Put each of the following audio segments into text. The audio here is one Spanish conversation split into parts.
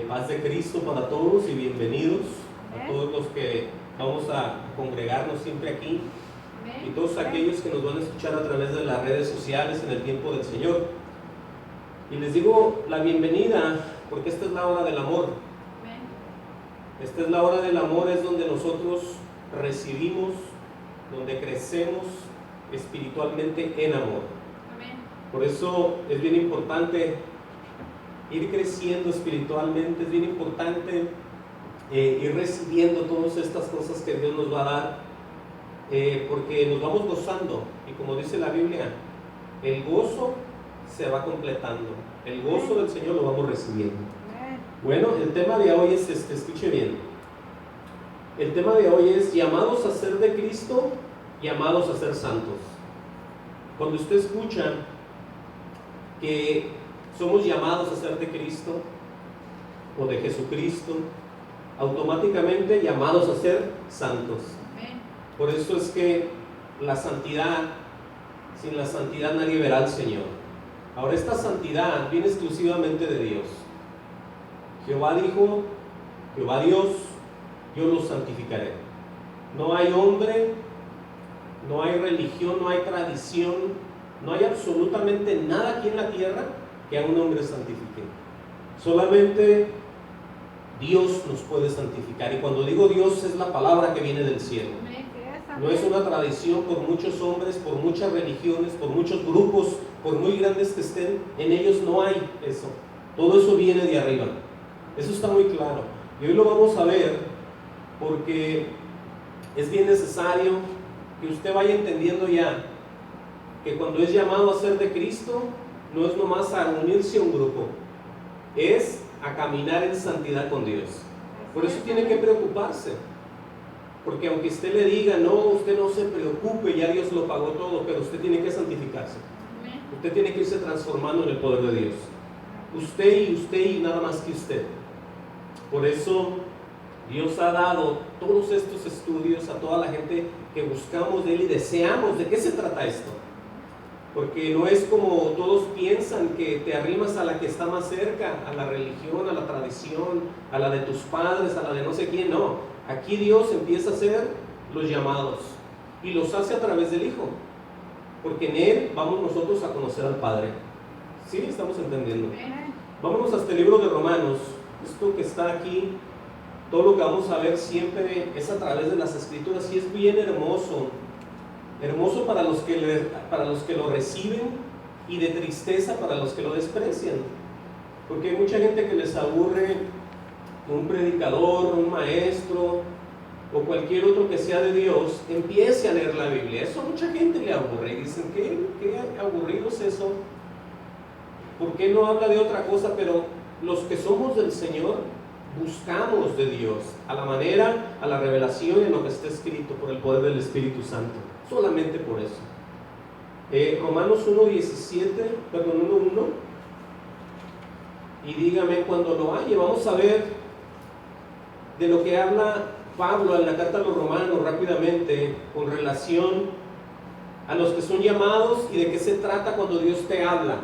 Paz de Cristo para todos y bienvenidos a todos los que vamos a congregarnos siempre aquí y todos aquellos que nos van a escuchar a través de las redes sociales en el tiempo del Señor. Y les digo la bienvenida porque esta es la hora del amor. Esta es la hora del amor, es donde nosotros recibimos, donde crecemos espiritualmente en amor. Por eso es bien importante ir creciendo espiritualmente, es bien importante ir recibiendo todas estas cosas que Dios nos va a dar, porque nos vamos gozando, y como dice la Biblia, el gozo se va completando, el gozo del Señor lo vamos recibiendo. Bueno, el tema de hoy es escuche bien, el tema de hoy es llamados a ser de Cristo, llamados a ser santos. Cuando usted escucha que somos llamados a ser de Cristo o de Jesucristo, automáticamente llamados a ser santos. Por eso es que la santidad, sin la santidad nadie verá al Señor. Ahora, esta santidad viene exclusivamente de Dios. Jehová dijo, Jehová Dios, yo los santificaré. No hay hombre, no hay religión, no hay tradición, no hay absolutamente nada aquí en la tierra que a un hombre santifique. Solamente Dios nos puede santificar, y cuando digo Dios es la palabra que viene del cielo. No es una tradición por muchos hombres, por muchas religiones, por muchos grupos, por muy grandes que estén, en ellos no hay eso. Todo eso viene de arriba. Eso está muy claro. Y hoy lo vamos a ver porque es bien necesario que usted vaya entendiendo ya que cuando es llamado a ser de Cristo, no es nomás a unirse a un grupo, es a caminar en santidad con Dios. Por eso tiene que preocuparse, porque aunque usted le diga, no, usted no se preocupe, ya Dios lo pagó todo, pero usted tiene que santificarse. Usted tiene que irse transformando en el poder de Dios. Usted y nada más que usted. Por eso Dios ha dado todos estos estudios a toda la gente que buscamos de Él y deseamos. ¿De qué se trata esto? Porque no es como todos piensan, que te arrimas a la que está más cerca, a la religión, a la tradición, a la de tus padres, a la de no sé quién. No, aquí Dios empieza a hacer los llamados y los hace a través del Hijo, porque en Él vamos nosotros a conocer al Padre. ¿Sí? ¿Estamos entendiendo? Vámonos hasta el libro de Romanos. Esto que está aquí, todo lo que vamos a ver siempre es a través de las Escrituras, y es bien hermoso. Hermoso para los que lo reciben, y de tristeza para los que lo desprecian, porque hay mucha gente que les aburre un predicador, un maestro o cualquier otro que sea de Dios empiece a leer la Biblia. Eso a mucha gente le aburre y dicen, ¿qué aburrido es eso? ¿Por qué no habla de otra cosa? Pero los que somos del Señor buscamos de Dios a la manera, a la revelación en lo que está escrito por el poder del Espíritu Santo. Solamente por eso. Romanos 1:17, perdón, 1:1. Y dígame cuando lo haya. Vamos a ver de lo que habla Pablo en la carta a los Romanos rápidamente, con relación a los que son llamados y de qué se trata cuando Dios te habla.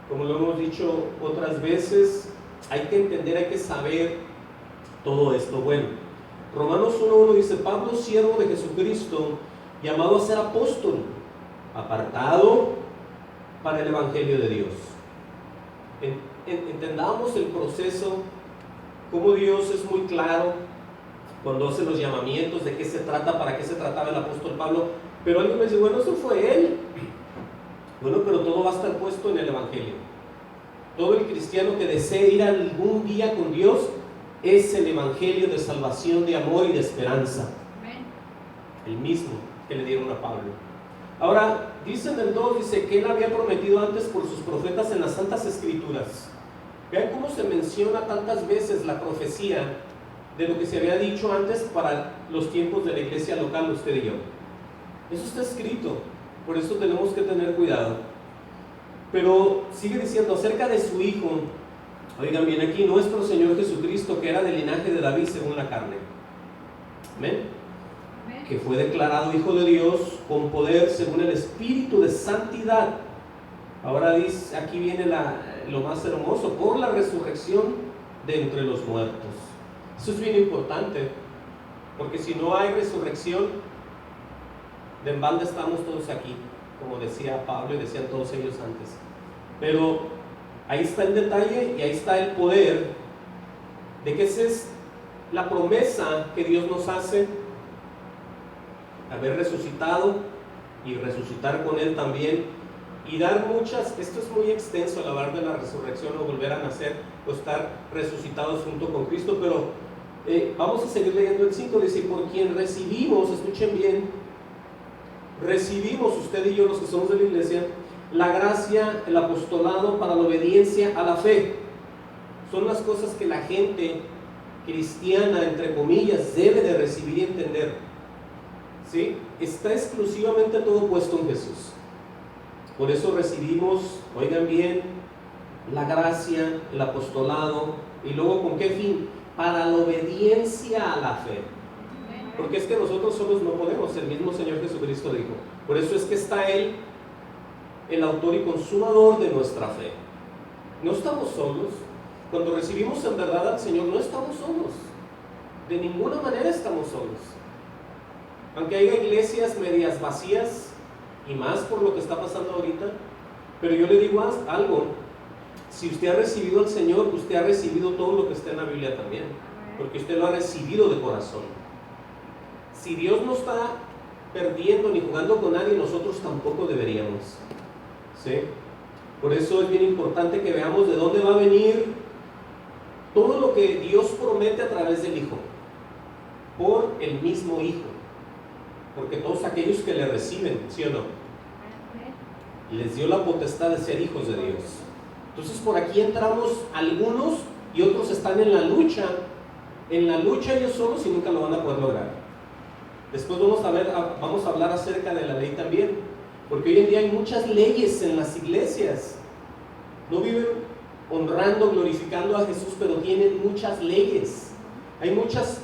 Como lo hemos dicho otras veces, hay que entender, hay que saber todo esto. Bueno, Romanos 1:1 dice: Pablo, siervo de Jesucristo, llamado a ser apóstol, apartado para el evangelio de Dios. Entendamos el proceso, cómo Dios es muy claro cuando hace los llamamientos, de qué se trata, para qué se trataba el apóstol Pablo. Pero alguien me dice, bueno, eso fue él. Bueno, pero todo va a estar puesto en el evangelio. Todo el cristiano que desee ir algún día con Dios es el evangelio de salvación, de amor y de esperanza. El mismo que le dieron a Pablo. Ahora, dice en el 2, dice que él había prometido antes por sus profetas en las Santas Escrituras. Vean cómo se menciona tantas veces la profecía de lo que se había dicho antes para los tiempos de la iglesia local, usted y yo. Eso está escrito, por eso tenemos que tener cuidado. Pero sigue diciendo acerca de su Hijo. Oigan bien aquí, nuestro Señor Jesucristo, que era del linaje de David según la carne. Amén. Que fue declarado Hijo de Dios con poder según el Espíritu de santidad. Ahora dice, aquí viene lo más hermoso, por la resurrección de entre los muertos. Eso es bien importante, porque si no hay resurrección, de en balde estamos todos aquí, como decía Pablo y decían todos ellos antes. Pero ahí está el detalle y ahí está el poder de que esa es la promesa que Dios nos hace, haber resucitado y resucitar con Él también, y dar muchas, esto es muy extenso, hablar de la resurrección o volver a nacer o estar resucitados junto con Cristo, pero vamos a seguir leyendo el 5, dice, por quien recibimos, escuchen bien, recibimos usted y yo los que somos de la iglesia, la gracia, el apostolado para la obediencia a la fe. Son las cosas que la gente cristiana, entre comillas, debe de recibir y entender. ¿Sí? Está exclusivamente todo puesto en Jesús. Por eso recibimos, oigan bien, la gracia, el apostolado, y luego ¿con qué fin? Para la obediencia a la fe. Porque es que nosotros solos no podemos, el mismo Señor Jesucristo dijo. Por eso es que está Él, el autor y consumador de nuestra fe. No estamos solos. Cuando recibimos en verdad al Señor, no estamos solos. De ninguna manera estamos solos. Aunque haya iglesias medias vacías, y más por lo que está pasando ahorita, pero yo le digo algo, si usted ha recibido al Señor, usted ha recibido todo lo que está en la Biblia también, porque usted lo ha recibido de corazón. Si Dios no está perdiendo ni jugando con nadie, nosotros tampoco deberíamos. ¿Sí? Por eso es bien importante que veamos de dónde va a venir todo lo que Dios promete a través del Hijo, por el mismo Hijo. Porque todos aquellos que le reciben, ¿sí o no? Les dio la potestad de ser hijos de Dios. Entonces por aquí entramos algunos y otros están en la lucha ellos solos y nunca lo van a poder lograr. Después vamos a hablar acerca de la ley también, porque hoy en día hay muchas leyes en las iglesias. No viven honrando, glorificando a Jesús, pero tienen muchas leyes. Hay muchas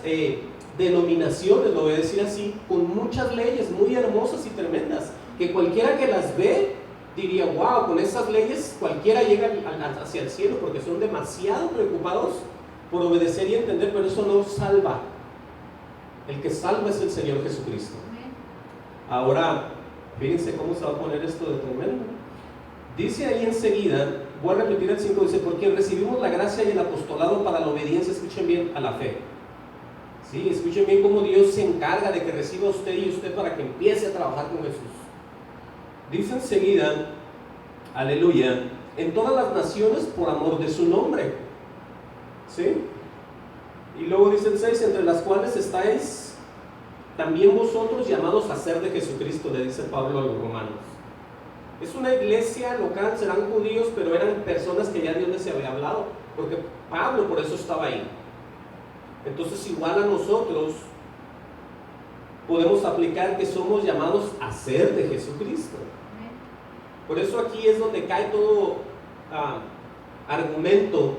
denominaciones, lo voy a decir así, con muchas leyes muy hermosas y tremendas, que cualquiera que las ve diría, wow, con esas leyes cualquiera llega hacia el cielo, porque son demasiado preocupados por obedecer y entender, pero eso no salva. El que salva es el Señor Jesucristo. Ahora, fíjense cómo se va a poner esto de tremendo. Dice ahí enseguida, voy a repetir el 5, dice, porque recibimos la gracia y el apostolado para la obediencia, escuchen bien, a la fe. Sí, escuchen bien cómo Dios se encarga de que reciba usted y usted para que empiece a trabajar con Jesús. Dice enseguida, aleluya, en todas las naciones por amor de su nombre. ¿Sí? Y luego dice el 6, entre las cuales estáis también vosotros llamados a ser de Jesucristo, le dice Pablo a los romanos. Es una iglesia local, serán judíos, pero eran personas que ya Dios les había hablado, porque Pablo por eso estaba ahí. Entonces igual a nosotros podemos aplicar que somos llamados a ser de Jesucristo. Por eso aquí es donde cae todo argumento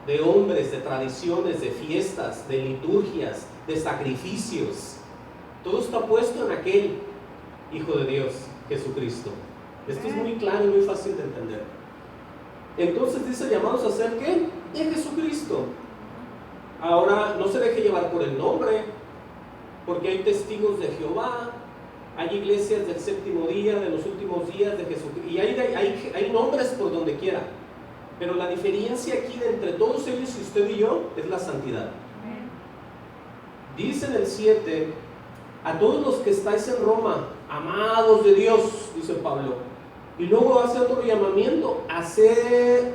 de hombres, de tradiciones, de fiestas, de liturgias, de sacrificios. Todo está puesto en aquel Hijo de Dios, Jesucristo. Esto es muy claro y muy fácil de entender. Entonces dice, llamados a ser ¿qué? De Jesucristo. Ahora, no se deje llevar por el nombre, porque hay testigos de Jehová, hay iglesias del séptimo día, de los últimos días de Jesucristo, y hay nombres por donde quiera. Pero la diferencia aquí de entre todos ellos y usted y yo es la santidad. Dice en el 7, a todos los que estáis en Roma, amados de Dios, dice Pablo, y luego hace otro llamamiento,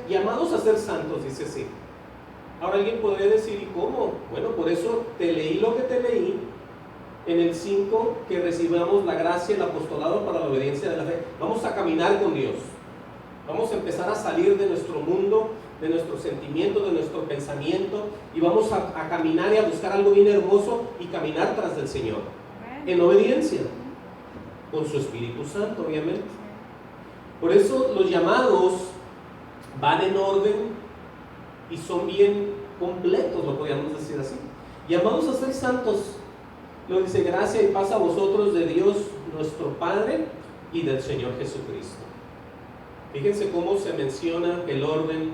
llamados a ser santos, dice así. Ahora alguien podría decir, ¿y cómo? Bueno, por eso te leí lo que te leí en el 5, que recibamos la gracia y el apostolado para la obediencia de la fe. Vamos a caminar con Dios. Vamos a empezar a salir de nuestro mundo, de nuestro sentimiento, de nuestro pensamiento, y vamos a caminar y a buscar algo bien hermoso y caminar tras del Señor, en obediencia, con su Espíritu Santo, obviamente. Por eso los llamados van en orden y son bien completos, lo podríamos decir así. Llamados a ser santos, lo dice, gracia y paz a vosotros de Dios nuestro Padre y del Señor Jesucristo. Fíjense cómo se menciona el orden: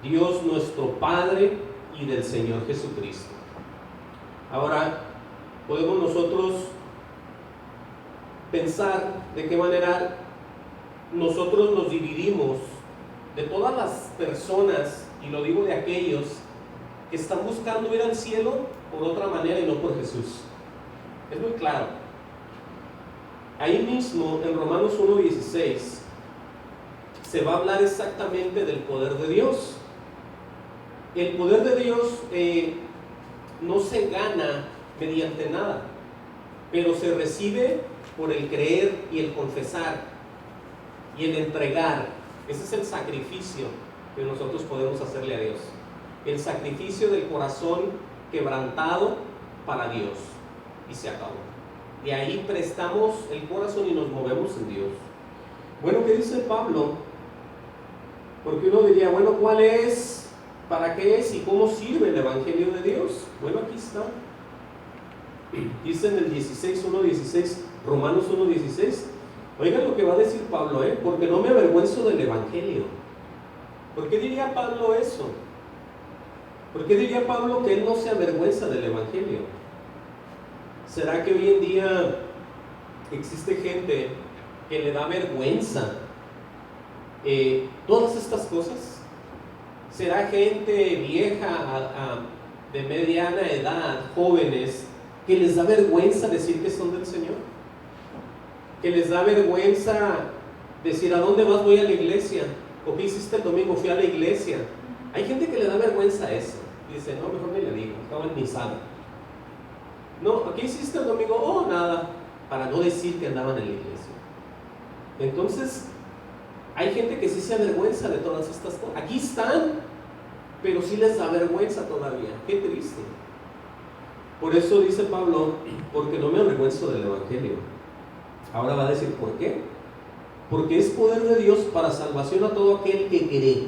Dios nuestro Padre y del Señor Jesucristo. Ahora, podemos nosotros pensar de qué manera nosotros nos dividimos de todas las personas, y lo digo de aquellos que están buscando ir al cielo por otra manera y no por Jesús. Es muy claro. Ahí mismo en Romanos 1:16 se va a hablar exactamente del poder de Dios. El poder de Dios no se gana mediante nada, pero se recibe por el creer y el confesar y el entregar. Ese es el sacrificio que nosotros podemos hacerle a Dios, el sacrificio del corazón quebrantado para Dios, y se acabó. De ahí prestamos el corazón y nos movemos en Dios. Bueno, ¿qué dice Pablo? Porque uno diría, bueno, ¿cuál es? ¿Para qué es? ¿Y cómo sirve el Evangelio de Dios? Bueno, aquí está. Dice en el 1:16, Romanos 1:16. Oigan lo que va a decir Pablo, porque no me avergüenzo del Evangelio. ¿Por qué diría Pablo eso? ¿Por qué diría Pablo que él no se avergüenza del Evangelio? ¿Será que hoy en día existe gente que le da vergüenza todas estas cosas? ¿Será gente vieja, de mediana edad, jóvenes, que les da vergüenza decir que son del Señor? ¿Que les da vergüenza decir a dónde vas? Voy a la iglesia. ¿O qué hiciste el domingo? Fui a la iglesia. Hay gente que le da vergüenza eso. Dice, no, mejor ni le digo, estaba en misa. No, ¿qué hiciste el domingo? Oh, nada, para no decir que andaban en la iglesia. Entonces, hay gente que sí se avergüenza de todas estas cosas. Aquí están, pero sí les da vergüenza todavía. Qué triste. Por eso dice Pablo, porque no me avergüenzo del Evangelio. Ahora va a decir, ¿por qué? Porque es poder de Dios para salvación a todo aquel que cree.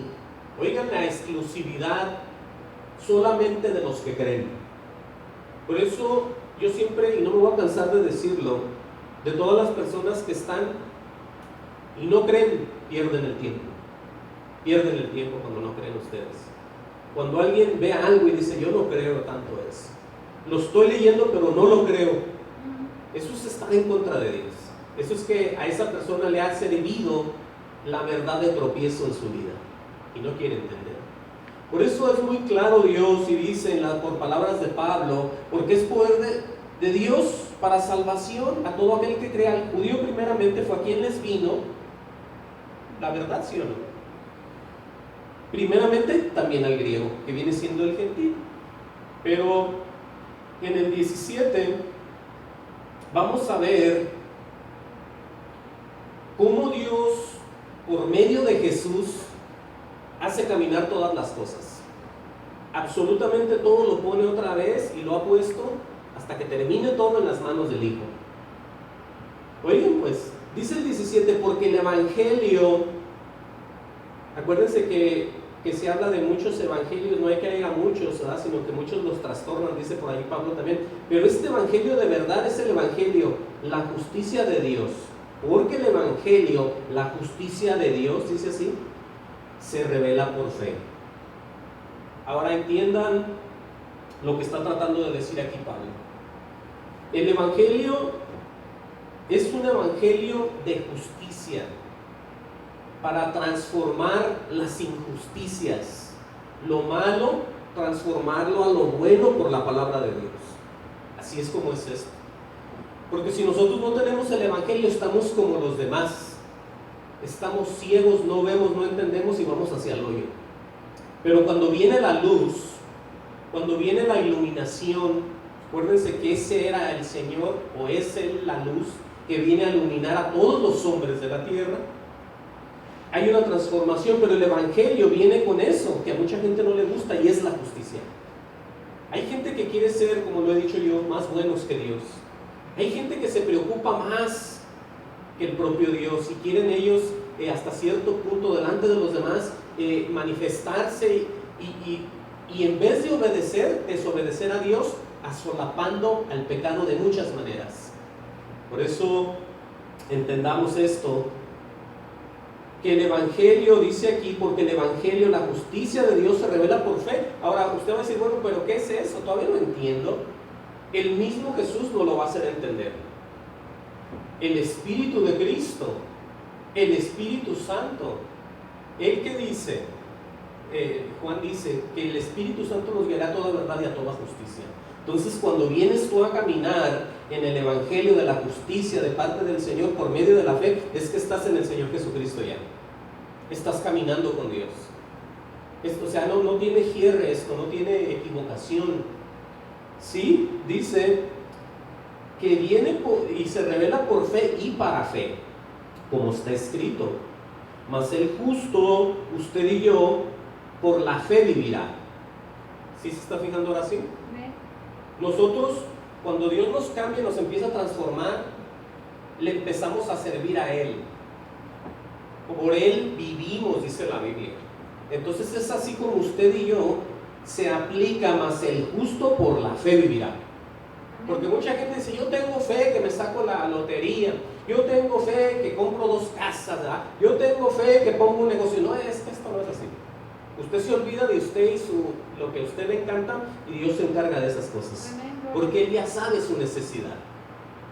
Oigan la exclusividad solamente de los que creen. Por eso yo siempre, y no me voy a cansar de decirlo, de todas las personas que están y no creen, pierden el tiempo. Pierden el tiempo cuando no creen ustedes. Cuando alguien ve algo y dice, yo no creo tanto eso, lo estoy leyendo pero no lo creo, eso es estar en contra de Dios. Eso es que a esa persona le ha servido la verdad de tropiezo en su vida y no quiere entender. Por eso es muy claro Dios y dice por palabras de Pablo, porque es poder de Dios para salvación a todo aquel que crea. Al judío primeramente fue a quien les vino la verdad, ¿sí o no? Primeramente también al griego, que viene siendo el gentil. Pero en el 17 vamos a ver cómo Dios, por medio de Jesús, hace caminar todas las cosas. Absolutamente todo lo pone otra vez y lo ha puesto hasta que termine todo en las manos del Hijo. Oigan pues, dice el 17, porque el Evangelio, acuérdense que se habla de muchos evangelios, no hay que haya muchos, ¿verdad? Sino que muchos los trastornan, dice por ahí Pablo también. Pero este Evangelio de verdad es el Evangelio, la justicia de Dios. Porque el Evangelio, la justicia de Dios, dice así, se revela por fe. Ahora entiendan lo que está tratando de decir aquí Pablo. El Evangelio es un Evangelio de justicia para transformar las injusticias, lo malo, transformarlo a lo bueno por la palabra de Dios. Así es como es esto. Porque si nosotros no tenemos el Evangelio, estamos como los demás. Estamos ciegos, no vemos, no entendemos y vamos hacia el hoyo. Pero cuando viene la luz, cuando viene la iluminación, acuérdense que ese era el Señor, o es Él la luz que viene a iluminar a todos los hombres de la tierra. Hay una transformación, pero el Evangelio viene con eso, que a mucha gente no le gusta, y es la justicia. Hay gente que quiere ser, como lo he dicho yo, más buenos que Dios. Hay gente que se preocupa más que el propio Dios y quieren ellos hasta cierto punto delante de los demás manifestarse y en vez de obedecer, desobedecer a Dios, asolapando al pecado de muchas maneras. Por eso entendamos esto. que el Evangelio, dice aquí, porque el Evangelio, la justicia de Dios se revela por fe. Ahora usted va a decir, bueno, pero ¿qué es eso? Todavía no entiendo. El mismo Jesús nos lo va a hacer entender. El Espíritu de Cristo, el Espíritu Santo, el que dice, Juan dice, que el Espíritu Santo nos guiará a toda verdad y a toda justicia. Entonces, cuando vienes tú a caminar en el Evangelio de la justicia de parte del Señor por medio de la fe, es que estás en el Señor Jesucristo ya. Estás caminando con Dios. Esto, o sea, no tiene cierre esto, no tiene equivocación. Sí, dice que viene y se revela por fe y para fe, como está escrito. Mas el justo, usted y yo, por la fe vivirá. ¿Sí se está fijando ahora sí? Nosotros, cuando Dios nos cambia, nos empieza a transformar, le empezamos a servir a Él. Por Él vivimos, dice la Biblia. Entonces es así como usted y yo se aplica, más el justo por la fe vivirá. Porque mucha gente dice, yo tengo fe que me saco la lotería, yo tengo fe que compro 2 casas, ¿verdad? Yo tengo fe que pongo un negocio. No, es que esto no es así. Usted se olvida de usted y lo que a usted le encanta, y Dios se encarga de esas cosas. Porque Él ya sabe su necesidad.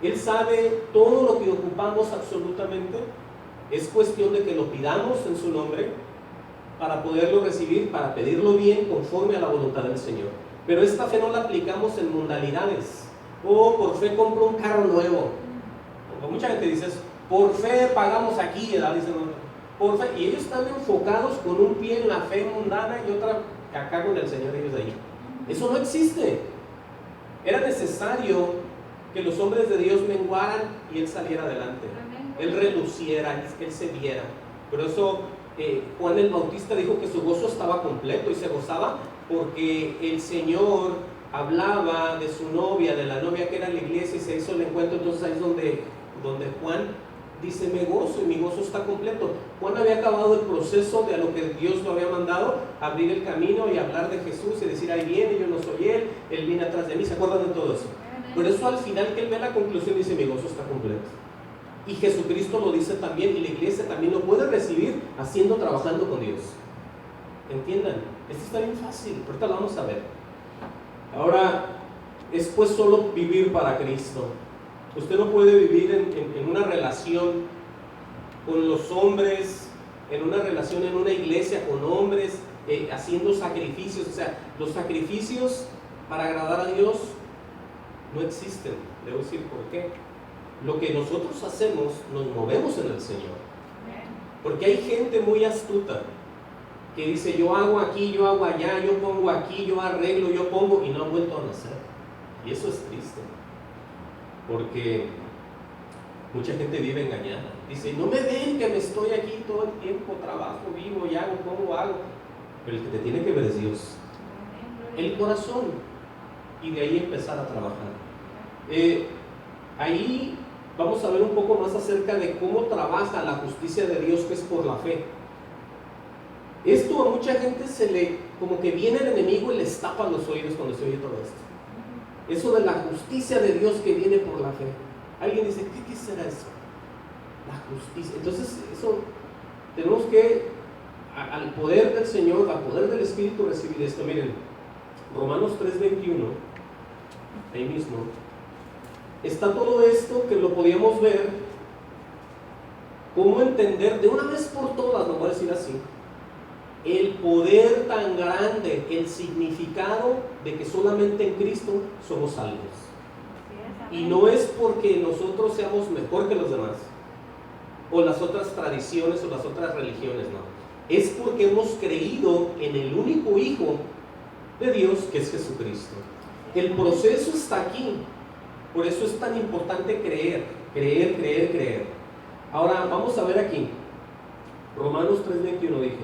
Él sabe todo lo que ocupamos absolutamente. Es cuestión de que lo pidamos en su nombre para poderlo recibir, para pedirlo bien conforme a la voluntad del Señor. Pero esta fe no la aplicamos en modalidades. Por fe compro un carro nuevo. Porque mucha gente dice eso. Por fe pagamos aquí, ¿verdad? Dicen, por fe. Y ellos están enfocados con un pie en la fe mundana y otra acá con el Señor, ellos ahí. Eso no existe. Era necesario que los hombres de Dios menguaran y Él saliera adelante. Él reluciera, Él se viera. Por eso Juan el Bautista dijo que su gozo estaba completo y se gozaba porque el Señor hablaba de su novia, de la novia que era la iglesia, y se hizo el encuentro. Entonces ahí es donde Juan dice, me gozo y mi gozo está completo. Juan había acabado el proceso de a lo que Dios lo había mandado, abrir el camino y hablar de Jesús y decir, ahí viene, yo no soy Él viene atrás de mí. ¿Se acuerdan de todo eso? Por eso al final que Él ve la conclusión dice, mi gozo está completo. Y Jesucristo lo dice también, y la iglesia también lo puede recibir trabajando con Dios. ¿Entiendan? Esto está bien fácil, ahorita lo vamos a ver. Ahora, es pues solo vivir para Cristo. Usted no puede vivir en una relación con los hombres, en una relación en una iglesia con hombres, haciendo sacrificios. O sea, los sacrificios para agradar a Dios no existen. Debo decir por qué. Lo que nosotros hacemos, nos movemos en el Señor. Porque hay gente muy astuta que dice, yo hago aquí, yo hago allá, yo pongo aquí, yo arreglo, yo pongo, y no han vuelto a nacer. Y eso es triste. Porque mucha gente vive engañada. Dice, no me ven que me estoy aquí todo el tiempo, trabajo, vivo y hago, pongo, hago. Pero el que te tiene que ver es Dios. El corazón. Y de ahí empezar a trabajar. Ahí vamos a ver un poco más acerca de cómo trabaja la justicia de Dios, que es por la fe. Esto a mucha gente se le, como que viene el enemigo y les tapa los oídos cuando se oye todo esto. Eso de la justicia de Dios que viene por la fe. Alguien dice, ¿qué será eso? La justicia. Entonces, eso tenemos que, al poder del Señor, al poder del Espíritu, recibir esto. Miren, Romanos 3:21, ahí mismo, está todo esto que lo podíamos ver, cómo entender de una vez por todas, lo voy a decir así, el poder tan grande, el significado de que solamente en Cristo somos salvos. Y no es porque nosotros seamos mejor que los demás, o las otras tradiciones o las otras religiones, no. Es porque hemos creído en el único Hijo de Dios, que es Jesucristo. El proceso está aquí. Por eso es tan importante creer. Ahora vamos a ver aquí, Romanos 3:21 dije.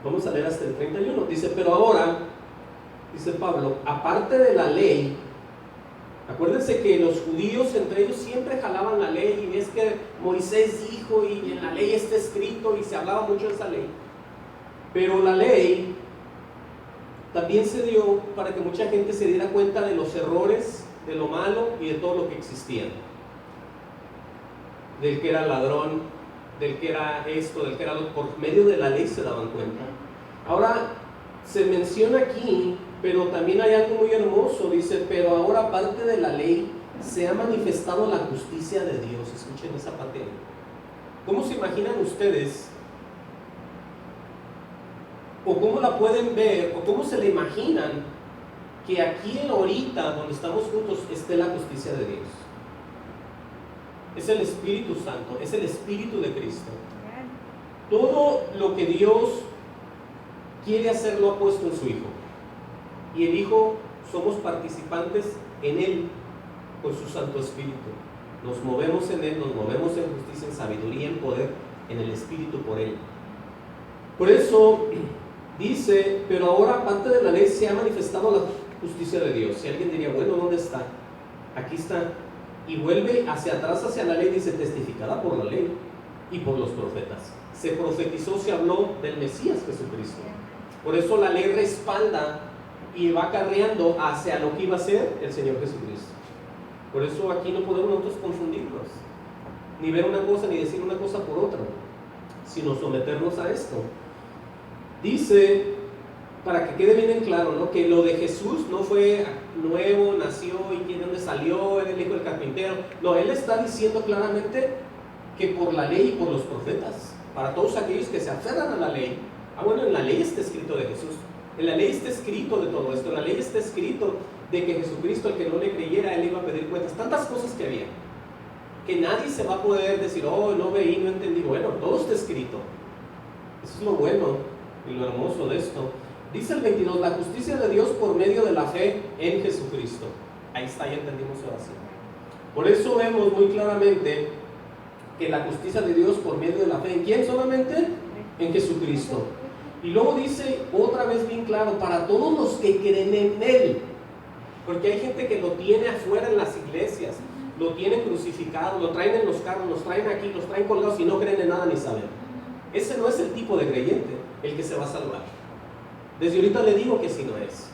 Vamos a leer hasta el 31. Dice, pero ahora, dice Pablo, aparte de la ley, acuérdense que los judíos entre ellos siempre jalaban la ley, y es que Moisés dijo, y en la ley está escrito, y se hablaba mucho de esa ley. Pero la ley también se dio para que mucha gente se diera cuenta de los errores, de lo malo y de todo lo que existía. Del que era ladrón, del que era esto, del que era lo, por medio de la ley se daban cuenta. Ahora, se menciona aquí, pero también hay algo muy hermoso, dice, pero ahora aparte de la ley, se ha manifestado la justicia de Dios. Escuchen esa parte. ¿Cómo se imaginan ustedes? ¿O cómo la pueden ver? ¿O cómo se le imaginan que aquí ahorita, donde estamos juntos, esté la justicia de Dios? Es el Espíritu Santo, es el Espíritu de Cristo. Todo lo que Dios quiere hacer lo ha puesto en su Hijo. Y el Hijo somos participantes en Él, con su Santo Espíritu. Nos movemos en Él, nos movemos en justicia, en sabiduría, en poder, en el Espíritu por Él. Por eso dice, pero ahora aparte de la ley se ha manifestado la justicia de Dios. Si alguien diría, bueno, ¿dónde está? Aquí está. Y vuelve hacia atrás, hacia la ley, dice, testificada por la ley y por los profetas. Se profetizó, se habló del Mesías Jesucristo. Por eso la ley respalda y va acarreando hacia lo que iba a ser el Señor Jesucristo. Por eso aquí no podemos nosotros confundirnos, ni ver una cosa ni decir una cosa por otra, sino someternos a esto. Dice, para que quede bien en claro, ¿no?, que lo de Jesús no fue nuevo, nació y de dónde salió, era el hijo del carpintero. No, él está diciendo claramente que por la ley y por los profetas, para todos aquellos que se aferran a la ley. Bueno, en la ley está escrito de Jesús, en la ley está escrito de todo esto, en la ley está escrito de que Jesucristo, el que no le creyera, él iba a pedir cuentas. Tantas cosas que había, que nadie se va a poder decir, oh, no veí, no entendí. Bueno, todo está escrito. Eso es lo bueno y lo hermoso de esto. Dice el 22, la justicia de Dios por medio de la fe en Jesucristo. Ahí está, ya entendimos ahora sí. Por eso vemos muy claramente que la justicia de Dios por medio de la fe, ¿en quién solamente? En Jesucristo. Y luego dice otra vez bien claro, para todos los que creen en Él. Porque hay gente que lo tiene afuera en las iglesias, lo tienen crucificado, lo traen en los carros, los traen aquí, los traen colgados y no creen en nada ni saben. Ese no es el tipo de creyente, el que se va a salvar. Desde ahorita le digo que si no es.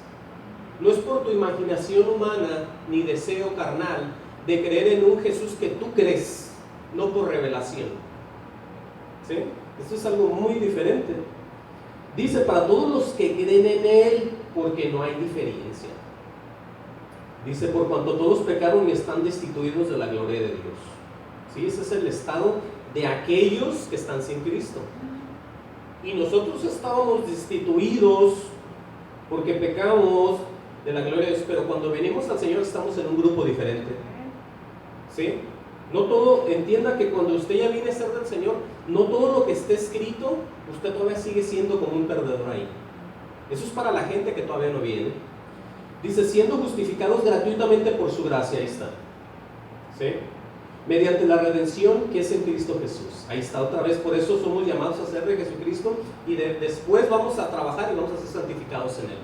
No es por tu imaginación humana ni deseo carnal de creer en un Jesús que tú crees, no por revelación. ¿Sí? Esto es algo muy diferente. Dice, para todos los que creen en Él, porque no hay diferencia. Dice, por cuanto todos pecaron y están destituidos de la gloria de Dios. ¿Sí? Ese es el estado de aquellos que están sin Cristo. Y nosotros estábamos destituidos porque pecamos de la gloria de Dios, pero cuando venimos al Señor estamos en un grupo diferente. ¿Sí? No todo, entienda que cuando usted ya viene a ser del Señor, no todo lo que esté escrito, usted todavía sigue siendo como un perdedor ahí. Eso es para la gente que todavía no viene. Dice, siendo justificados gratuitamente por su gracia, ahí está. ¿Sí? Mediante la redención que es en Cristo Jesús. Ahí está otra vez, por eso somos llamados a ser de Jesucristo y después vamos a trabajar y vamos a ser santificados en Él.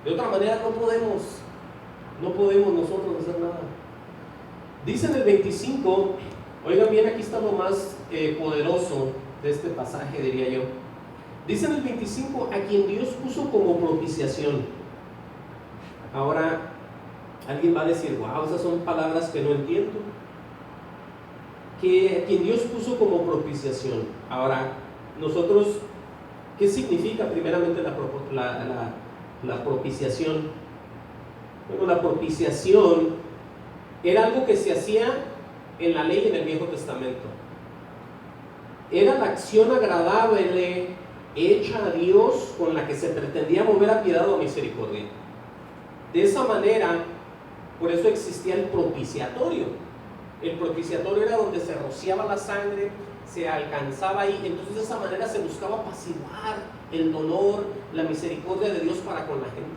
De otra manera no podemos nosotros hacer nada. Dice en el 25, oigan bien, aquí está lo más poderoso de este pasaje, diría yo. Dice en el 25, a quien Dios puso como propiciación. Ahora, alguien va a decir, wow, esas son palabras que no entiendo. Que a quien Dios puso como propiciación. Ahora, nosotros, ¿qué significa primeramente la propiciación? Bueno, la propiciación era algo que se hacía en la ley en el Viejo Testamento. Era la acción agradable hecha a Dios con la que se pretendía mover a piedad o misericordia. De esa manera, por eso existía el propiciatorio. El propiciatorio era donde se rociaba la sangre, se alcanzaba ahí, entonces de esa manera se buscaba apaciguar el dolor, la misericordia de Dios para con la gente.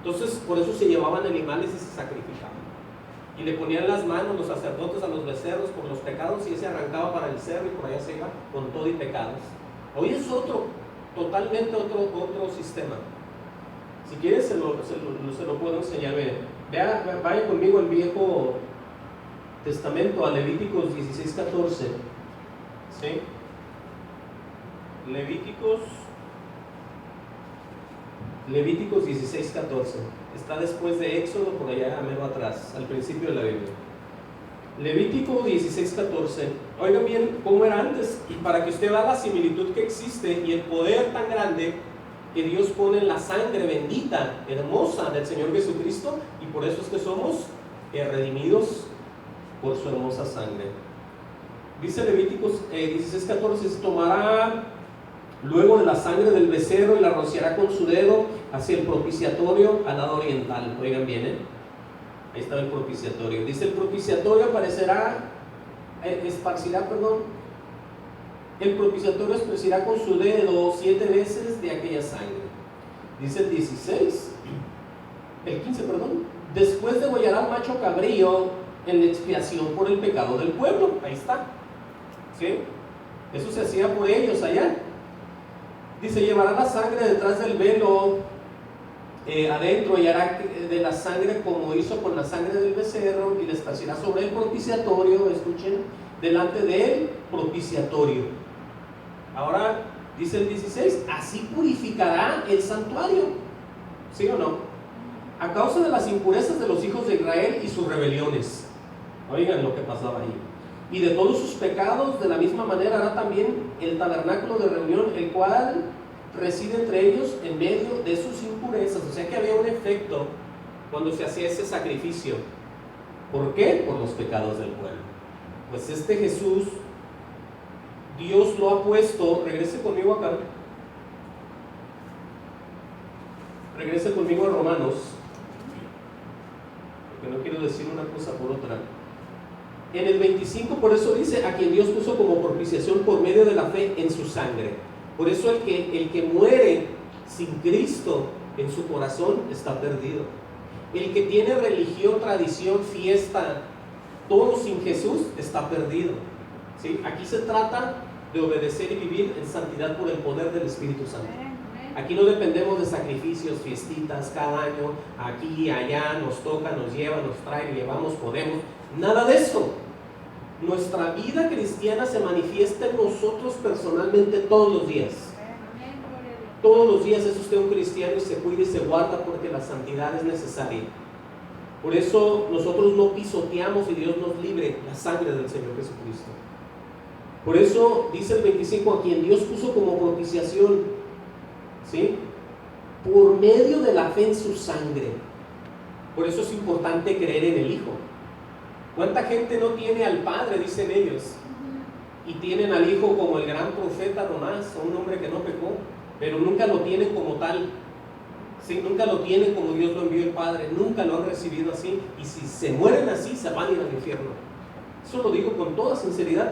Entonces por eso se llevaban animales y se sacrificaban. Y le ponían las manos los sacerdotes a los becerros por los pecados y ese arrancaba para el cerro y por allá se iba con todo y pecados. Hoy es totalmente otro sistema. Si quieres se lo puedo enseñar. Vaya conmigo al Viejo Testamento, a Levíticos 16:14. ¿Sí? Levíticos 16:14. Está después de Éxodo, por allá mero atrás, al principio de la Biblia. Levítico 16:14. Oigan bien cómo era antes, y para que usted vea la similitud que existe y el poder tan grande que Dios pone en la sangre bendita, hermosa del Señor Jesucristo, y por eso es que somos redimidos por su hermosa sangre. Dice Levíticos 16:14, se tomará luego de la sangre del becerro y la rociará con su dedo hacia el propiciatorio al lado oriental. Oigan bien, ahí está el propiciatorio. Dice, el propiciatorio el propiciatorio esparcirá con su dedo 7 veces de aquella sangre. Dice el 15, después degollará al macho cabrío en la expiación por el pecado del pueblo. Ahí está, ¿sí? Eso se hacía por ellos allá. Dice, llevará la sangre detrás del velo adentro, y hará de la sangre como hizo con la sangre del becerro, y la esparcirá sobre el propiciatorio, escuchen, delante del propiciatorio. Ahora dice el 16, así purificará el santuario. ¿Sí o no? A causa de las impurezas de los hijos de Israel y sus rebeliones. Oigan lo que pasaba ahí. Y de todos sus pecados, de la misma manera hará también el tabernáculo de reunión, el cual reside entre ellos en medio de sus impurezas. O sea que había un efecto cuando se hacía ese sacrificio. ¿Por qué? Por los pecados del pueblo. Pues este Jesús, Dios lo ha puesto. Regrese conmigo acá. Regrese conmigo a Romanos, porque no quiero decir una cosa por otra. En el 25, por eso dice, a quien Dios puso como propiciación por medio de la fe en su sangre. Por eso el que muere sin Cristo en su corazón está perdido. El que tiene religión, tradición, fiesta, todo sin Jesús está perdido. ¿Sí? Aquí se trata de obedecer y vivir en santidad por el poder del Espíritu Santo. Aquí no dependemos de sacrificios, fiestitas cada año, aquí, allá, nos toca, nos lleva, nos trae, llevamos, podemos. Nada de eso. Nuestra vida cristiana se manifiesta en nosotros personalmente todos los días. Todos los días es usted un cristiano y se cuida y se guarda, porque la santidad es necesaria. Por eso nosotros no pisoteamos, y Dios nos libre, la sangre del Señor Jesucristo. Por eso dice el 25, a quien Dios puso como propiciación, ¿sí?, por medio de la fe en su sangre. Por eso es importante creer en el Hijo. ¿Cuánta gente no tiene al Padre, dicen ellos, y tienen al Hijo como el gran profeta Jonás, o un hombre que no pecó, pero nunca lo tienen como tal? ¿Sí? Nunca lo tienen como Dios lo envió el Padre, nunca lo han recibido así, y si se mueren así, se van a ir al infierno. Eso lo digo con toda sinceridad,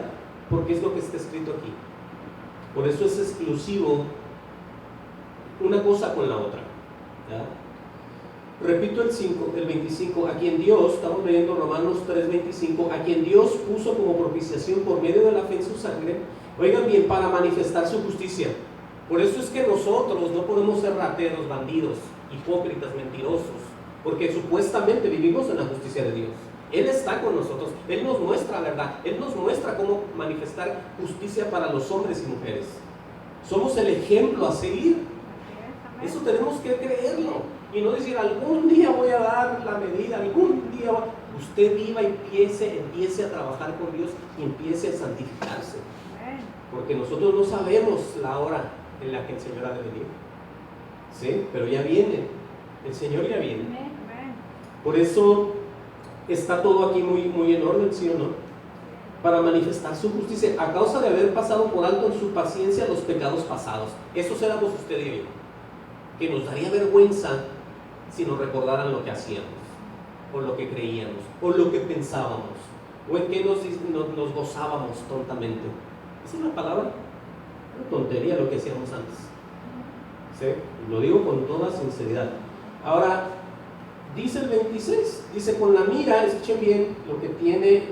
porque es lo que está escrito aquí. Por eso es exclusivo una cosa con la otra, ¿ya? Repito el 25, a quien Dios, estamos leyendo Romanos 3:25, a quien Dios puso como propiciación por medio de la fe en su sangre, oigan bien, para manifestar su justicia. Por eso es que nosotros no podemos ser rateros, bandidos, hipócritas, mentirosos, porque supuestamente vivimos en la justicia de Dios. Él está con nosotros, Él nos muestra verdad, Él nos muestra cómo manifestar justicia para los hombres y mujeres. Somos el ejemplo a seguir. Eso tenemos que creerlo. Y no decir, algún día voy a dar la medida, algún día usted viva y empiece a trabajar con Dios y empiece a santificarse. Porque nosotros no sabemos la hora en la que el Señor ha de venir. ¿Sí? Pero ya viene, el Señor ya viene. Por eso está todo aquí muy, muy en orden, ¿sí o no? Para manifestar su justicia, a causa de haber pasado por alto en su paciencia los pecados pasados. Esos éramos usted y yo, que nos daría vergüenza si nos recordaran lo que hacíamos, o lo que creíamos, o lo que pensábamos, o en qué nos gozábamos tontamente. Esa es la palabra, una tontería lo que hacíamos antes. ¿Sí? Lo digo con toda sinceridad. Ahora, dice el 26, dice, con la mira, escuchen bien lo que tiene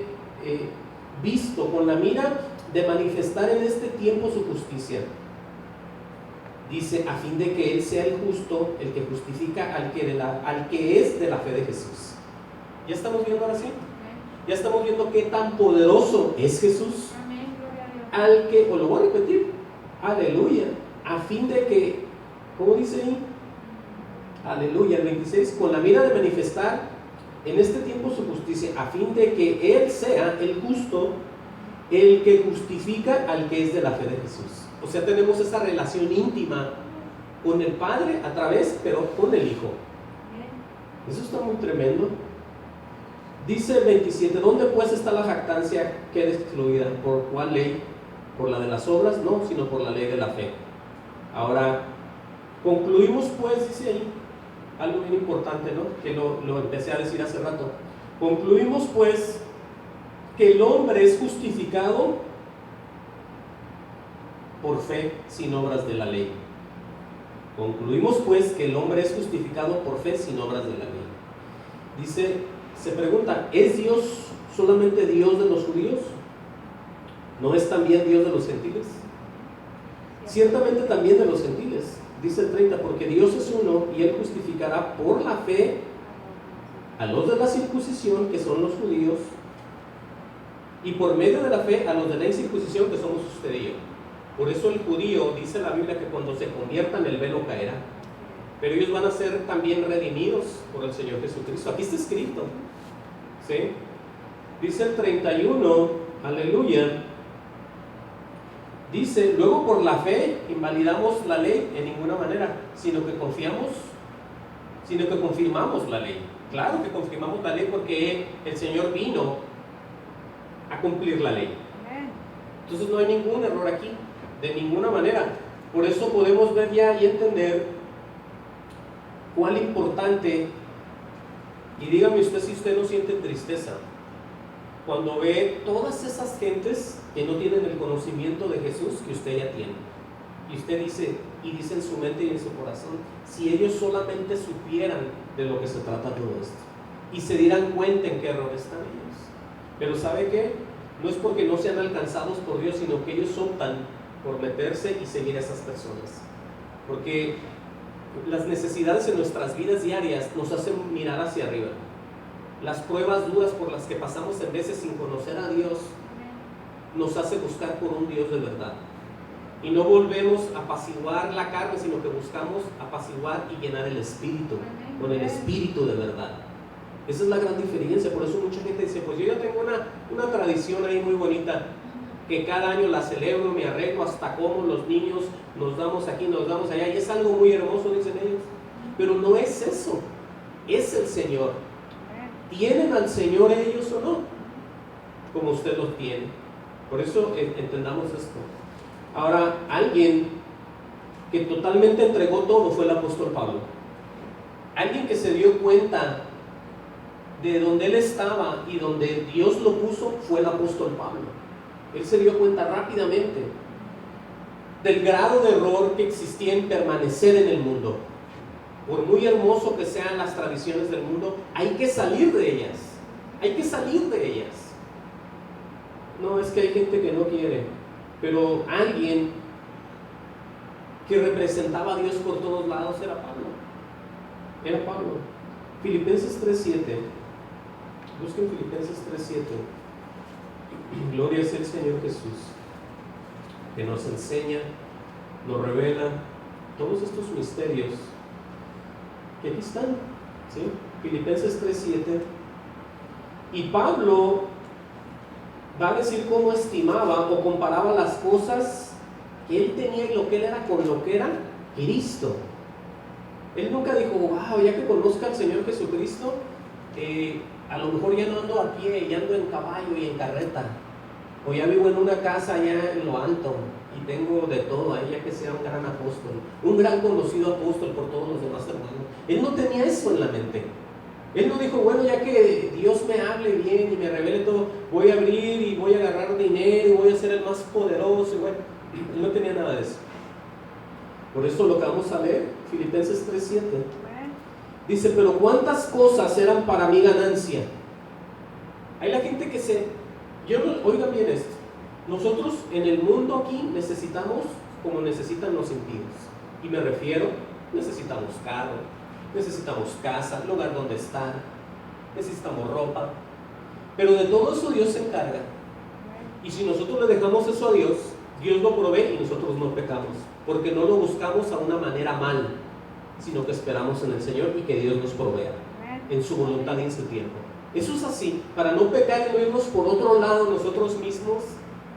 visto, con la mira de manifestar en este tiempo su justicia. Dice, a fin de que Él sea el justo, el que justifica al que es de la fe de Jesús. ¿Ya estamos viendo ahora sí? ¿Ya estamos viendo qué tan poderoso es Jesús? Al que, o lo voy a repetir, aleluya, a fin de que, ¿cómo dice ahí? Aleluya, el 26, con la mira de manifestar en este tiempo su justicia, a fin de que Él sea el justo, el que justifica al que es de la fe de Jesús. O sea, tenemos esa relación íntima con el Padre a través, pero con el Hijo. Eso está muy tremendo. Dice el 27, ¿dónde pues está la jactancia que es excluida? ¿Por cuál ley? ¿Por la de las obras? No, sino por la ley de la fe. Ahora, concluimos pues, dice ahí, algo bien importante, ¿no? Que lo empecé a decir hace rato. Concluimos pues que el hombre es justificado por fe sin obras de la ley. Concluimos pues que el hombre es justificado por fe sin obras de la ley. Dice, se pregunta, ¿es Dios solamente Dios de los judíos? ¿No es también Dios de los gentiles? Ciertamente también de los gentiles. Dice el 30, porque Dios es uno y Él justificará por la fe a los de la circuncisión, que son los judíos, y por medio de la fe a los de la incircuncisión, que somos usted y yo. Por eso el judío, dice la Biblia, que cuando se conviertan el velo caerá, pero ellos van a ser también redimidos por el Señor Jesucristo. Aquí está escrito, ¿sí? Dice el 31, aleluya. Dice, luego por la fe invalidamos la ley en ninguna manera, sino que confirmamos la ley. Claro que confirmamos la ley porque el Señor vino a cumplir la ley. Entonces no hay ningún error aquí, de ninguna manera. Por eso podemos ver ya y entender cuál importante, y dígame usted si usted no siente tristeza cuando ve todas esas gentes que no tienen el conocimiento de Jesús que usted ya tiene. Y usted dice en su mente y en su corazón, si ellos solamente supieran de lo que se trata todo esto, y se dieran cuenta en qué error están ellos. Pero ¿sabe qué? No es porque no sean alcanzados por Dios, sino que ellos optan por meterse y seguir a esas personas. Porque las necesidades en nuestras vidas diarias nos hacen mirar hacia arriba. Las pruebas duras por las que pasamos en veces sin conocer a Dios nos hace buscar por un Dios de verdad. Y no volvemos a apaciguar la carne, sino que buscamos apaciguar y llenar el espíritu, con el espíritu de verdad. Esa es la gran diferencia. Por eso mucha gente dice, pues yo ya tengo una tradición ahí muy bonita, que cada año la celebro, me arreglo, hasta como los niños nos damos aquí, nos damos allá, y es algo muy hermoso, dicen ellos. Pero no es eso, es el Señor. ¿Tienen al Señor ellos o no? Como usted los tiene. Por eso entendamos esto. Ahora, alguien que totalmente entregó todo fue el apóstol Pablo. Alguien que se dio cuenta de donde él estaba y donde Dios lo puso fue el apóstol Pablo. Él se dio cuenta rápidamente del grado de error que existía en permanecer en el mundo. Por muy hermoso que sean las tradiciones del mundo, hay que salir de ellas. Hay que salir de ellas. No, es que hay gente que no quiere, pero alguien que representaba a Dios por todos lados era Pablo. Era Pablo. Filipenses 3:7. Busquen Filipenses 3:7. Gloria sea el Señor Jesús, que nos enseña, nos revela todos estos misterios que aquí están, ¿sí? Filipenses 3:7. Y Pablo va a decir cómo estimaba o comparaba las cosas que él tenía y lo que él era con lo que era Cristo. Él nunca dijo, wow, ya que conozca al Señor Jesucristo, a lo mejor ya no ando a pie, ya ando en caballo y en carreta, o ya vivo en una casa allá en lo alto y tengo de todo ahí, ya que sea un gran apóstol, un gran conocido apóstol por todos los demás hermanos. Él no tenía eso en la mente. Él no dijo, bueno, ya que Dios me hable bien y me revele todo, voy a abrir y voy a agarrar dinero y voy a ser el más poderoso. Y bueno, él no tenía nada de eso. Por eso lo que vamos a leer, Filipenses 3:7. Dice, pero cuántas cosas eran para mi ganancia. Hay la gente que oigan bien esto, nosotros en el mundo aquí necesitamos como necesitan los impíos. Y me refiero, necesitamos carro, necesitamos casa, lugar donde estar, necesitamos ropa. Pero de todo eso Dios se encarga. Y si nosotros le dejamos eso a Dios, Dios lo provee y nosotros no pecamos. Porque no lo buscamos a una manera mal, sino que esperamos en el Señor y que Dios nos provea. en su voluntad y en su tiempo. Eso es así, para no pecar y no irnos por otro lado nosotros mismos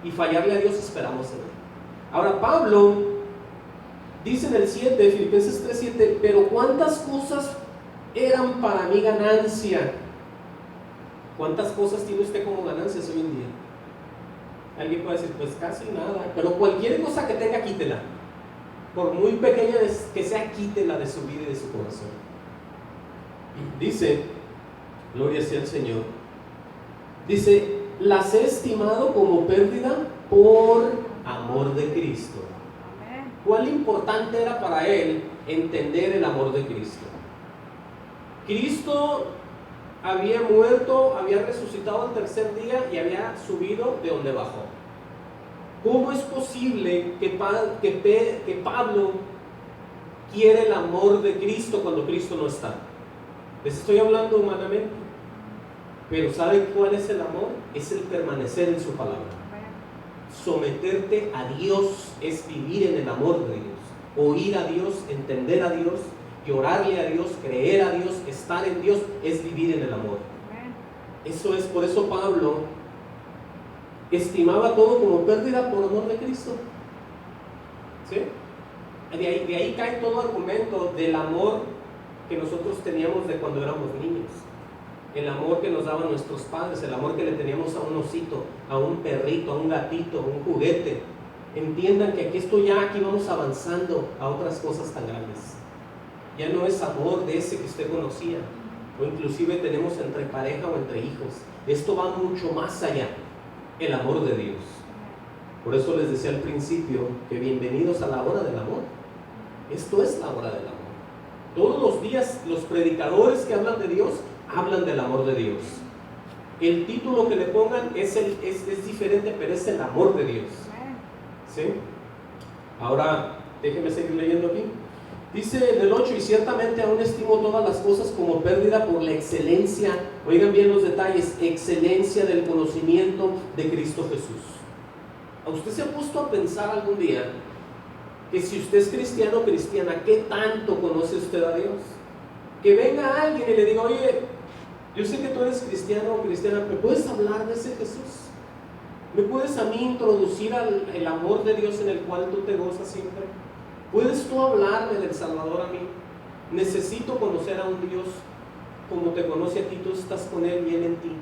y fallarle a Dios, esperamos en Él. Ahora Pablo dice en el 7, Filipenses 3:7, pero cuántas cosas eran para mí ganancia. ¿Cuántas cosas tiene usted como ganancias hoy en día? Alguien puede decir, pues casi nada, pero cualquier cosa que tenga, quítela. Por muy pequeña que sea, quítela de su vida y de su corazón. Dice, gloria sea al Señor, dice, las he estimado como pérdida por amor de Cristo. ¿Cuál importante era para él entender el amor de Cristo? Cristo había muerto, había resucitado al tercer día y había subido de donde bajó. ¿Cómo es posible que Pablo quiere el amor de Cristo cuando Cristo no está? Les estoy hablando humanamente, pero ¿sabe cuál es el amor? Es el permanecer en su palabra. Someterte a Dios es vivir en el amor de Dios, oír a Dios, entender a Dios, orarle a Dios, creer a Dios, estar en Dios, es vivir en el amor. Eso es, por eso Pablo estimaba todo como pérdida por amor de Cristo. ¿Sí? De ahí cae todo argumento del amor que nosotros teníamos de cuando éramos niños. El amor que nos daban nuestros padres, el amor que le teníamos a un osito, a un perrito, a un gatito, a un juguete. Entiendan que aquí vamos avanzando a otras cosas tan grandes. Ya no es amor de ese que usted conocía, o inclusive tenemos entre pareja o entre hijos. Esto va mucho más allá, el amor de Dios. Por eso les decía al principio que bienvenidos a la hora del amor. Esto es la hora del amor. Todos los días los predicadores que hablan de Dios, hablan del amor de Dios. El título que le pongan es diferente, pero es el amor de Dios. ¿Sí? Ahora, déjenme seguir leyendo aquí. Dice en el 8, y ciertamente aún estimo todas las cosas como pérdida por la excelencia, oigan bien los detalles, excelencia del conocimiento de Cristo Jesús. ¿A usted se ha puesto a pensar algún día que si usted es cristiano o cristiana, qué tanto conoce usted a Dios? Que venga alguien y le diga, oye, yo sé que tú eres cristiano o cristiana, ¿me puedes hablar de ese Jesús? ¿Me puedes a mí introducir al amor de Dios en el cual tú te gozas siempre? ¿Puedes tú hablarme del Salvador a mí? Necesito conocer a un Dios como te conoce a ti, tú estás con Él y Él en ti.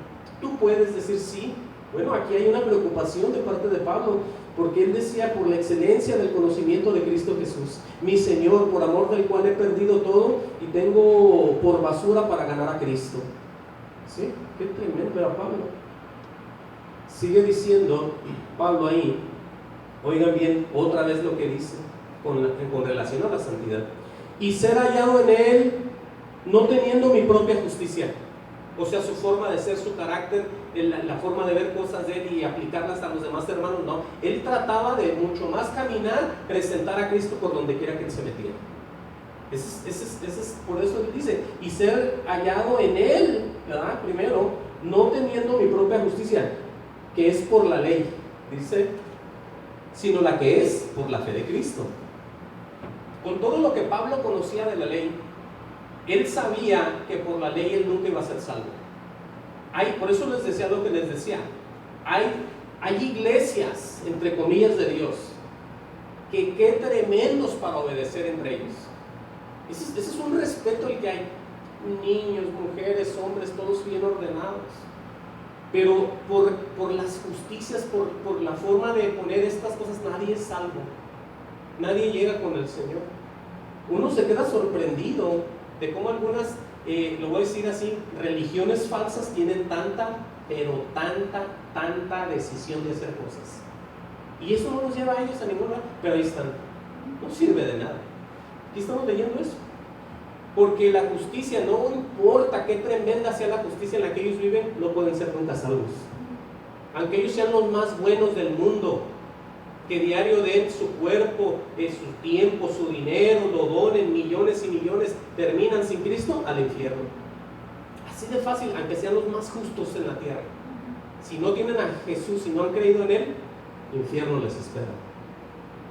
Tú puedes decir sí. Bueno, aquí hay una preocupación de parte de Pablo, porque él decía, por la excelencia del conocimiento de Cristo Jesús, mi Señor, por amor del cual he perdido todo y tengo por basura para ganar a Cristo. ¿Sí? Qué tremendo era Pablo. Sigue diciendo Pablo ahí, oigan bien, otra vez lo que dice con relación a la santidad. Y ser hallado en Él, no teniendo mi propia justicia. O sea, su forma de ser, su carácter, la forma de ver cosas de Él y aplicarlas a los demás hermanos, no. Él trataba de mucho más caminar, presentar a Cristo por donde quiera que Él se metiera. Por eso Él dice, y ser hallado en Él, ¿verdad? Primero, no teniendo mi propia justicia, que es por la ley, dice, sino la que es por la fe de Cristo. Con todo lo que Pablo conocía de la ley, él sabía que por la ley él nunca iba a ser salvo. Por eso les decía lo que les decía. Hay iglesias, entre comillas, de Dios, que qué tremendos para obedecer entre ellos. Ese es un respeto el que hay. Niños, mujeres, hombres, todos bien ordenados. Pero por las justicias, por la forma de poner estas cosas, nadie es salvo. Nadie llega con el Señor. Uno se queda sorprendido de cómo algunas, lo voy a decir así, religiones falsas tienen tanta decisión de hacer cosas. Y eso no nos lleva a ellos a ningún lado, pero ahí están. No sirve de nada. Aquí estamos leyendo eso. Porque la justicia, no importa qué tremenda sea la justicia en la que ellos viven, no pueden ser nunca salvos. Aunque ellos sean los más buenos del mundo, que diario den su cuerpo, su tiempo, su dinero, lo donen, millones y millones, terminan sin Cristo al infierno. Así de fácil, aunque sean los más justos en la tierra. Si no tienen a Jesús y no han creído en Él, el infierno les espera.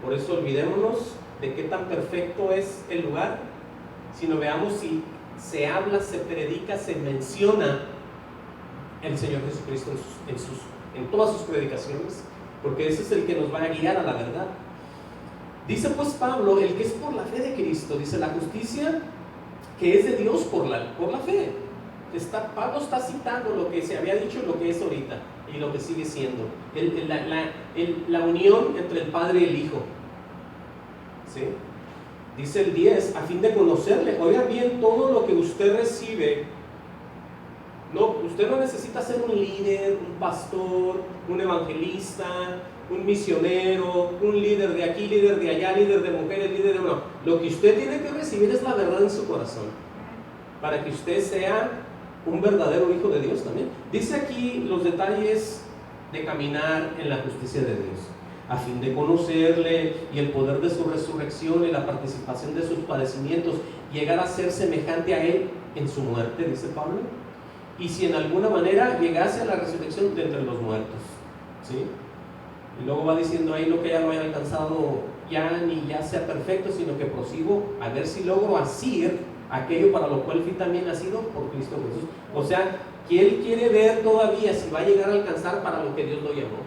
Por eso olvidémonos de qué tan perfecto es el lugar sino veamos si se habla, se predica, se menciona el Señor Jesucristo en todas sus predicaciones, porque ese es el que nos va a guiar a la verdad. Dice pues Pablo, el que es por la fe de Cristo, dice la justicia que es de Dios por la fe. Pablo está citando lo que se había dicho y lo que es ahorita y lo que sigue siendo la unión entre el Padre y el Hijo, ¿sí? Dice el 10, a fin de conocerle. Oigan bien, todo lo que usted recibe, usted no necesita ser un líder, un pastor, un evangelista, un misionero, un líder de aquí, líder de allá, líder de mujeres, líder de... No, lo que usted tiene que recibir es la verdad en su corazón, para que usted sea un verdadero hijo de Dios también. Dice aquí los detalles de caminar en la justicia de Dios, a fin de conocerle y el poder de su resurrección y la participación de sus padecimientos, llegar a ser semejante a él en su muerte, dice Pablo, y si en alguna manera llegase a la resurrección de entre los muertos, ¿sí? Y luego va diciendo ahí, no que ya lo haya alcanzado ya, ni ya sea perfecto, sino que prosigo a ver si logro asir aquello para lo cual fui también nacido por Cristo Jesús. O sea, que él quiere ver todavía si va a llegar a alcanzar para lo que Dios lo llamó.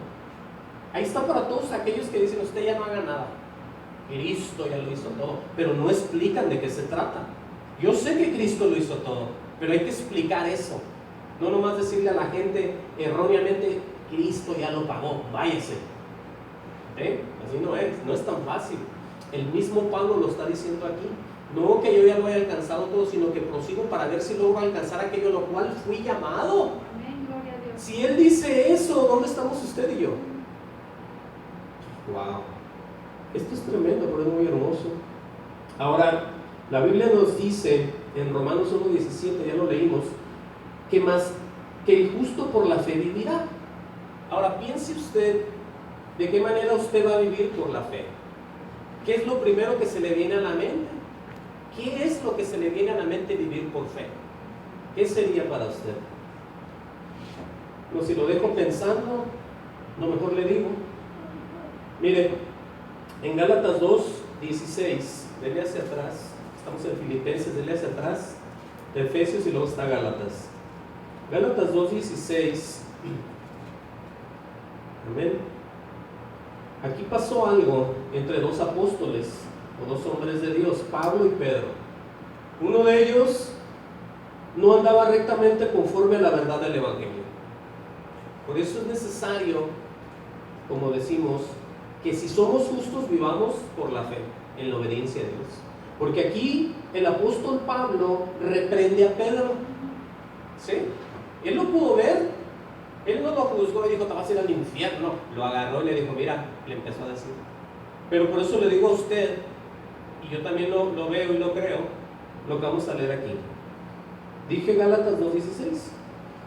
Ahí está para todos aquellos que dicen, usted ya no haga nada, Cristo ya lo hizo todo, pero no explican de qué se trata. Yo sé que Cristo lo hizo todo, pero hay que explicar eso, no nomás decirle a la gente erróneamente, Cristo ya lo pagó, váyase. Así no es tan fácil. El mismo Pablo lo está diciendo aquí. No que yo ya lo haya alcanzado todo, sino que prosigo para ver si logro alcanzar aquello a lo cual fui llamado. Amén, gloria a Dios. Si él dice eso, ¿dónde estamos usted y yo? Wow, esto es tremendo, pero es muy hermoso. Ahora, la Biblia nos dice en Romanos 1:17, ya lo leímos, que el justo por la fe vivirá. Ahora piense usted, ¿de qué manera usted va a vivir por la fe? ¿Qué es lo primero que se le viene a la mente? ¿Qué es lo que se le viene a la mente vivir por fe? ¿Qué sería para usted? No, si lo dejo pensando, lo mejor le digo. Mire, en Gálatas 2:16, denle hacia atrás, estamos en Filipenses, denle hacia atrás, de Efesios y luego está Gálatas. Gálatas 2:16. Amén. Aquí pasó algo entre dos apóstoles o dos hombres de Dios, Pablo y Pedro. Uno de ellos no andaba rectamente conforme a la verdad del Evangelio. Por eso es necesario, como decimos, que si somos justos vivamos por la fe, en la obediencia a Dios. Porque aquí el apóstol Pablo reprende a Pedro, ¿sí? Él lo pudo ver. Él no lo juzgó y dijo, te vas a ir al infierno. Lo agarró y le dijo, mira, le empezó a decir. Pero por eso le digo a usted, y yo también lo veo y lo creo, lo que vamos a leer aquí. Dije Gálatas 2:16.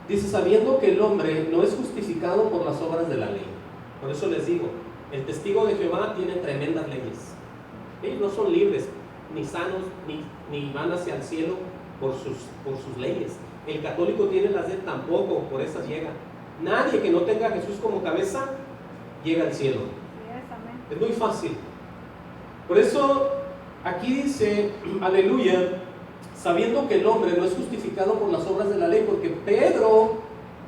Dice, sabiendo que el hombre no es justificado por las obras de la ley. Por eso les digo, el testigo de Jehová tiene tremendas leyes. Ellos no son libres, ni sanos, ni van hacia el cielo por sus leyes. El católico tiene las de él tampoco, por esas llega. Nadie que no tenga a Jesús como cabeza llega al cielo. Es muy fácil. Por eso aquí dice, aleluya, sabiendo que el hombre no es justificado por las obras de la ley, porque Pedro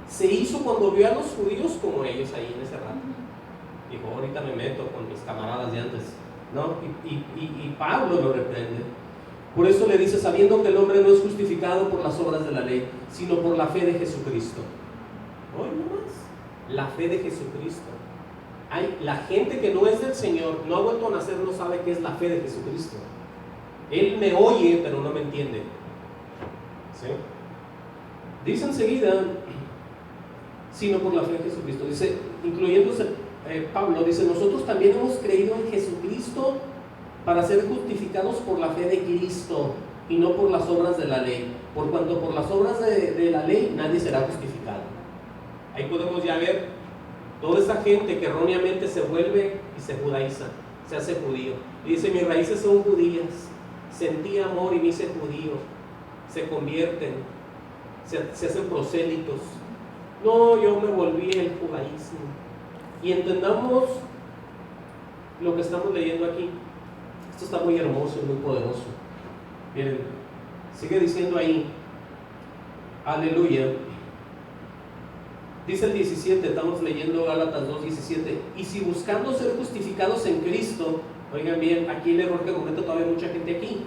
se hizo cuando vio a los judíos como ellos ahí en ese rato. Dijo, ahorita me meto con mis camaradas de antes, ¿no? Y Pablo lo reprende. Por eso le dice, sabiendo que el hombre no es justificado por las obras de la ley, sino por la fe de Jesucristo. Hoy no más, la fe de Jesucristo. La gente que no es del Señor, no ha vuelto a nacer, no sabe qué es la fe de Jesucristo. Él me oye, pero no me entiende. ¿Sí? Dice enseguida, sino por la fe de Jesucristo. Dice, incluyéndose Pablo, dice, nosotros también hemos creído en Jesucristo para ser justificados por la fe de Cristo y no por las obras de la ley. Por cuanto por las obras de la ley nadie será justificado. Ahí podemos ya ver toda esa gente que erróneamente se vuelve y se judaiza, se hace judío. Y dice, mis raíces son judías, sentí amor y me hice judío. Se convierten, se hacen prosélitos. No, yo me volví el judaísmo. Y entendamos lo que estamos leyendo aquí. Esto está muy hermoso y muy poderoso. Miren, Sigue diciendo ahí, aleluya. Dice el 17, estamos leyendo Gálatas 2:17. Y si buscando ser justificados en Cristo, oigan bien, aquí el error que comete todavía mucha gente aquí,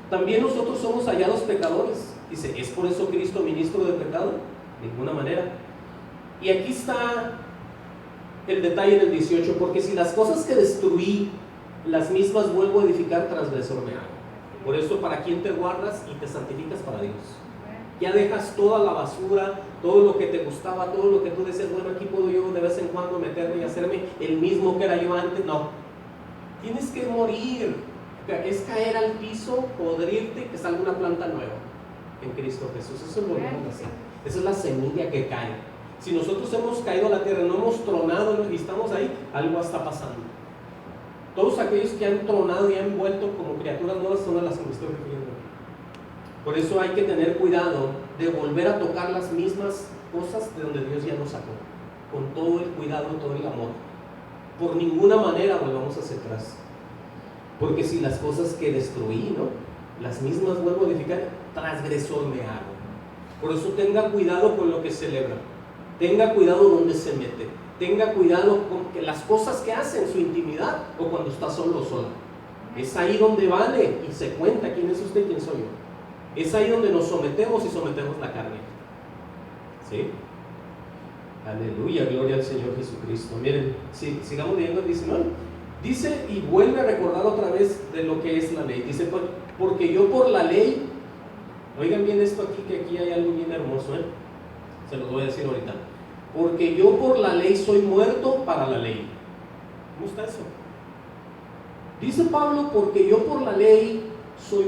también nosotros somos hallados pecadores. Dice, ¿es por eso Cristo ministro del pecado? De ninguna manera. Y aquí está el detalle del 18, porque si las cosas que destruí, las mismas vuelvo a edificar, transgresor me hago. Por eso, ¿para quién te guardas y te santificas? Para Dios. Ya dejas toda la basura, todo lo que te gustaba, todo lo que tú decías, bueno, aquí puedo yo de vez en cuando meterme y hacerme el mismo que era yo antes. No, tienes que morir, es caer al piso, podrirte, que salga una planta nueva en Cristo Jesús. Eso es lo que vamos a hacer. Esa es la semilla que cae. Si nosotros hemos caído a la tierra, no hemos tronado y estamos ahí, algo está pasando. Todos aquellos que han tronado y han vuelto como criaturas nuevas son a las que me estoy refiriendo. Por eso hay que tener cuidado de volver a tocar las mismas cosas de donde Dios ya nos sacó, con todo el cuidado, todo el amor. Por ninguna manera volvamos hacia atrás, porque si las cosas que destruí, ¿no?, las mismas vuelvo a edificar, transgresor me hago. Por eso tenga cuidado con lo que celebra, tenga cuidado donde se mete, tenga cuidado con que las cosas que hace en su intimidad o cuando está solo o sola. Es ahí donde vale y se cuenta quién es usted y quién soy yo. Es ahí donde nos sometemos y sometemos la carne. ¿Sí? Aleluya, gloria al Señor Jesucristo. Miren, sigamos leyendo el 19. Dice y vuelve a recordar otra vez de lo que es la ley. Dice, porque yo por la ley, oigan bien esto aquí, que aquí hay algo bien hermoso, ¿eh? Se los voy a decir ahorita. Porque yo por la ley soy muerto para la ley. ¿Cómo está eso? Dice Pablo, porque yo por la ley